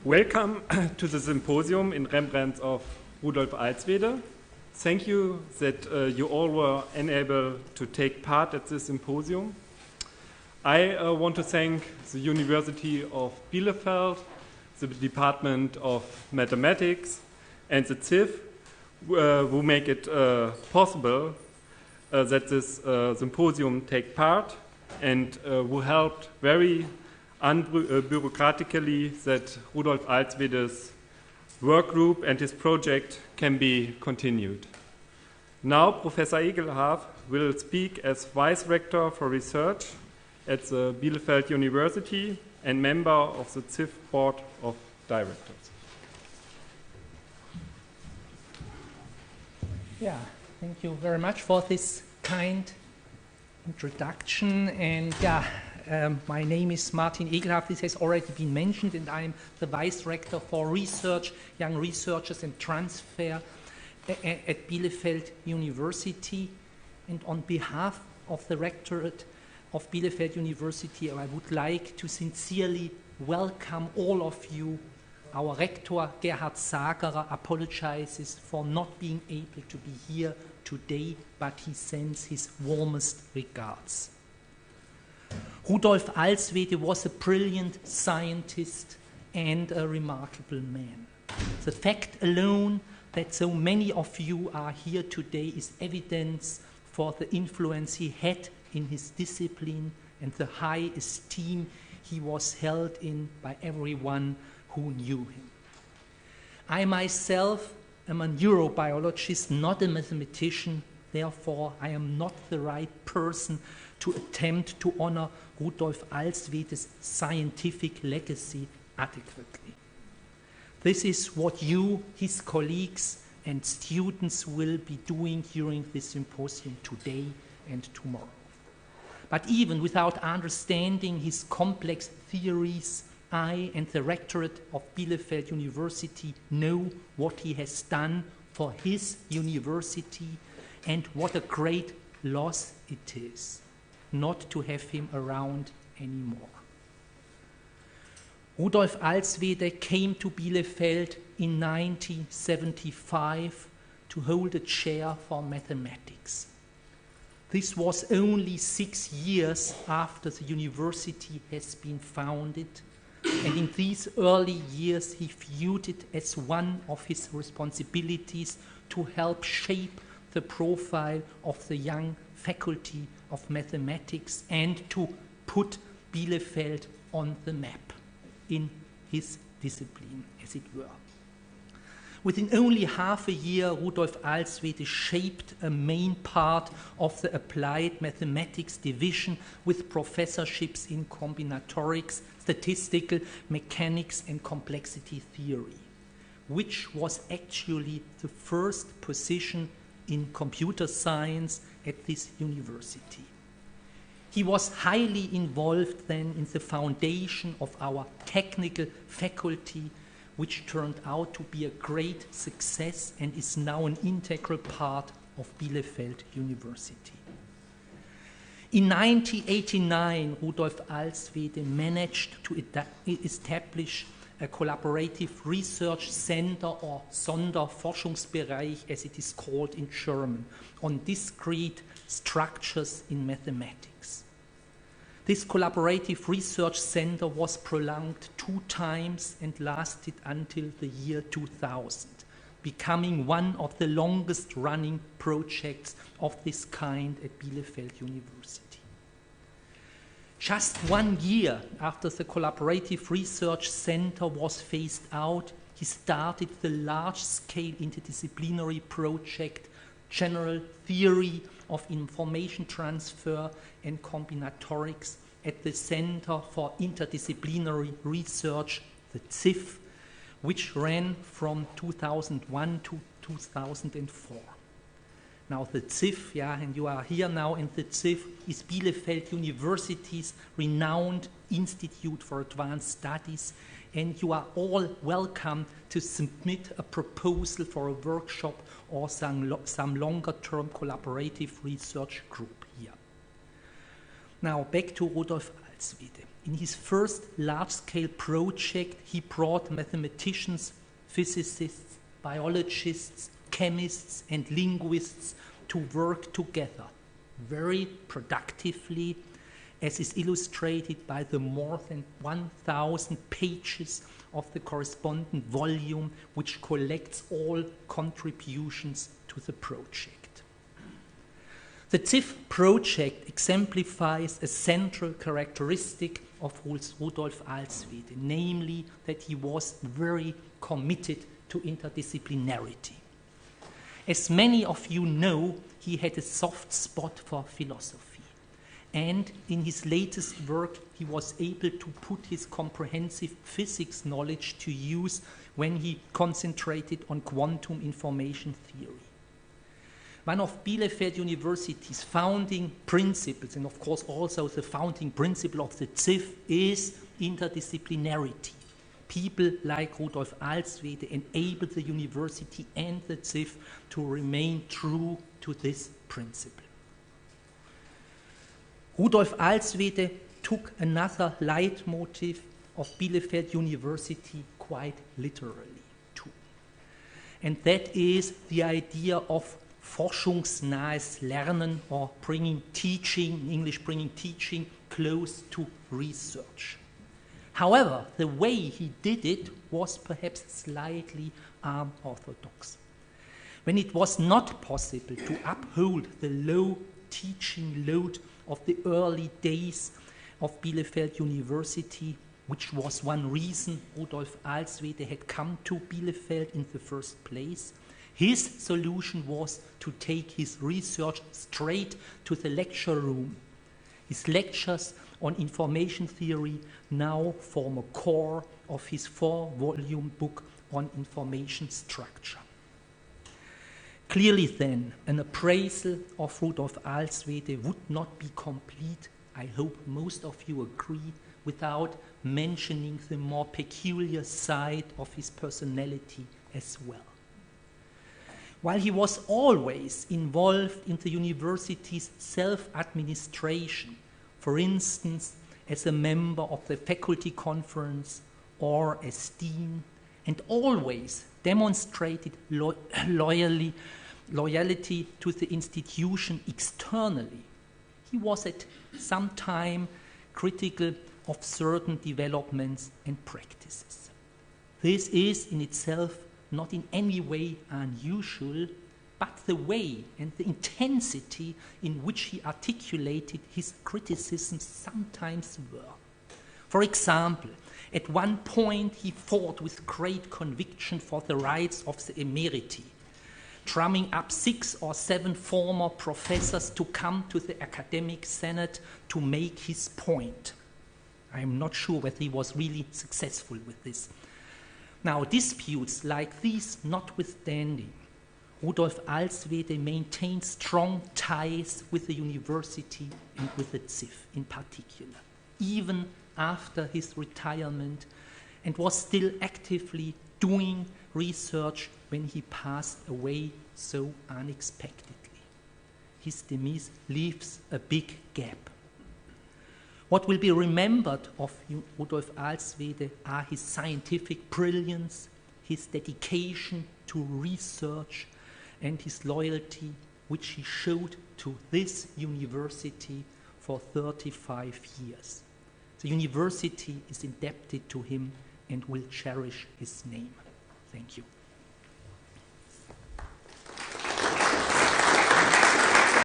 Welcome to the symposium in remembrance of Rudolf Ahlswede. Thank you that you all were unable to take part at this symposium. I want to thank the University of Bielefeld, the Department of Mathematics, and the CIF who make it possible that this symposium take part and who helped very unbureaucratically that Rudolf Ahlswede's work group and his project can be continued. Now Professor Egelhaaf will speak as Vice Rector for Research at the Bielefeld University and member of the CIF Board of Directors. Yeah, thank you very much for this kind introduction. And my name is Martin Egelhaaf. This has already been mentioned, and I'm the Vice Rector for Research, Young Researchers and Transfer at Bielefeld University. And on behalf of the Rectorate of Bielefeld University, I would like to sincerely welcome all of you. Our Rector, Gerhard Sagerer, apologizes for not being able to be here today, but he sends his warmest regards. Rudolf Ahlswede was a brilliant scientist and a remarkable man. The fact alone that so many of you are here today is evidence for the influence he had in his discipline and the high esteem he was held in by everyone who knew him. I myself am a neurobiologist, not a mathematician. Therefore, I am not the right person to attempt to honor Rudolf Ahlswede's scientific legacy adequately. This is what you, his colleagues and students, will be doing during this symposium today and tomorrow. But even without understanding his complex theories, I and the Rectorate of Bielefeld University know what he has done for his university and what a great loss it is not to have him around anymore. Rudolf Ahlswede came to Bielefeld in 1975 to hold a chair for mathematics. This was only 6 years after the university has been founded, and in these early years he viewed it as one of his responsibilities to help shape the profile of the young faculty of mathematics and to put Bielefeld on the map in his discipline, as it were. Within only half a year, Rudolf Ahlswede shaped a main part of the applied mathematics division with professorships in combinatorics, statistical mechanics, and complexity theory, which was actually the first position in computer science at this university. He was highly involved then in the foundation of our technical faculty, which turned out to be a great success and is now an integral part of Bielefeld University. In 1989, Rudolf Ahlswede managed to establish a collaborative research center, or Sonderforschungsbereich as it is called in German, on discrete structures in mathematics. This collaborative research center was prolonged 2 times and lasted until the year 2000, becoming one of the longest running projects of this kind at Bielefeld University. Just 1 year after the collaborative research center was phased out, he started the large-scale interdisciplinary project General Theory of Information Transfer and Combinatorics at the Center for Interdisciplinary Research, the CIF, which ran from 2001 to 2004. Now the CIF, and you are here now in the CIF, is Bielefeld University's renowned Institute for Advanced Studies, and you are all welcome to submit a proposal for a workshop or some longer-term collaborative research group here. Now back to Rudolf Ahlswede. In his first large-scale project, he brought mathematicians, physicists, biologists, chemists, and linguists to work together very productively, as is illustrated by the more than 1,000 pages of the corresponding volume, which collects all contributions to the project. The CIF project exemplifies a central characteristic of Rudolf Ahlswede, namely that he was very committed to interdisciplinarity. As many of you know, he had a soft spot for philosophy, and in his latest work he was able to put his comprehensive physics knowledge to use when he concentrated on quantum information theory. One of Bielefeld University's founding principles, and of course also the founding principle of the CIF, is interdisciplinarity. People like Rudolf Ahlswede enable the university and the CIF to remain true to this principle. Rudolf Ahlswede took another leitmotif of Bielefeld University quite literally too. And that is the idea of forschungsnahes Lernen, or bringing teaching, in English bringing teaching close to research. However, the way he did it was perhaps slightly unorthodox. When it was not possible to uphold the low teaching load of the early days of Bielefeld University, which was one reason Rudolf Ahlswede had come to Bielefeld in the first place, his solution was to take his research straight to the lecture room. His lectures on information theory now form a core of his 4-volume book on information structure. Clearly then, an appraisal of Rudolf Ahlswede would not be complete, I hope most of you agree, without mentioning the more peculiar side of his personality as well. While he was always involved in the university's self-administration, for instance, as a member of the faculty conference or as dean, and always demonstrated loyalty to the institution externally, he was at some time critical of certain developments and practices. This is in itself not in any way unusual, but the way and the intensity in which he articulated his criticisms sometimes were. For example, at one point he fought with great conviction for the rights of the emeriti, drumming up 6 or 7 former professors to come to the academic senate to make his point. I am not sure whether he was really successful with this. Now, disputes like these notwithstanding, Rudolf Ahlswede maintained strong ties with the university and with the CIF in particular, even after his retirement, and was still actively doing research when he passed away so unexpectedly. His demise leaves a big gap. What will be remembered of Rudolf Ahlswede are his scientific brilliance, his dedication to research, and his loyalty, which he showed to this university for 35 years. The university is indebted to him and will cherish his name. Thank you.